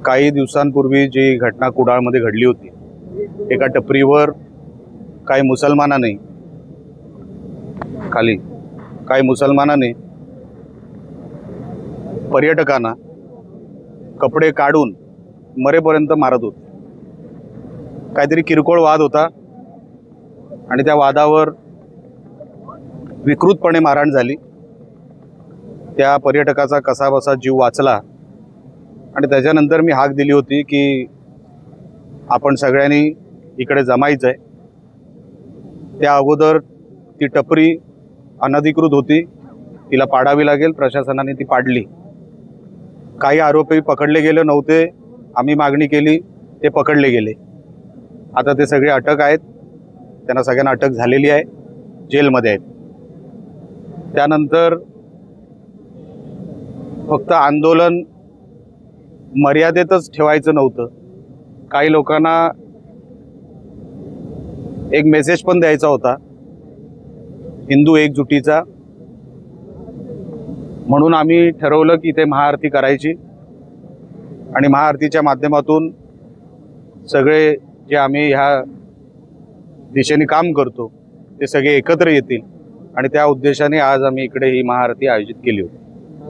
काही दिवसांपूर्वी जी घटना कुडाळमध्ये घडली होती, एका टपरीवर काही मुसलमानाने पर्यटकांना कपडे काढून मरेपर्यंत मारत होते। काहीतरी किरकोळ वाद होता आणि त्या वादावर विकृतपणे मारहाण झाली। त्या पर्यटकाचा कसाबसा जीव वाचला आणि त्याच्यानंतर मी हाक दिली होती की आपण सगळ्यांनी इकडे जमायचं आहे। त्या अगोदर ती टपरी अनधिकृत होती, तिला पाडावी लागेल। प्रशासनाने ती पाडली। काही आरोपी पकडले गेले नव्हते, आम्ही मागणी केली, ते पकडले गेले। आता ते सगळे अटक आहेत, त्यांना सगळ्यांना अटक झालेली आहे, जेलमध्ये आहेत। त्यानंतर फक्त आंदोलन मर्यादेतच ठेवायचं नव्हतं, काही लोकांना एक मेसेज पण द्यायचा होता हिंदू एकजुटीचा। म्हणून आम्ही ठरवलं की इथे महाआरती करायची आणि महाआरतीच्या माध्यमातून सगळे जे आम्ही ह्या दिशेने काम करतो ते सगळे एकत्र येतील आणि त्या उद्देशाने आज आम्ही इकडे ही महाआरती आयोजित केली होती।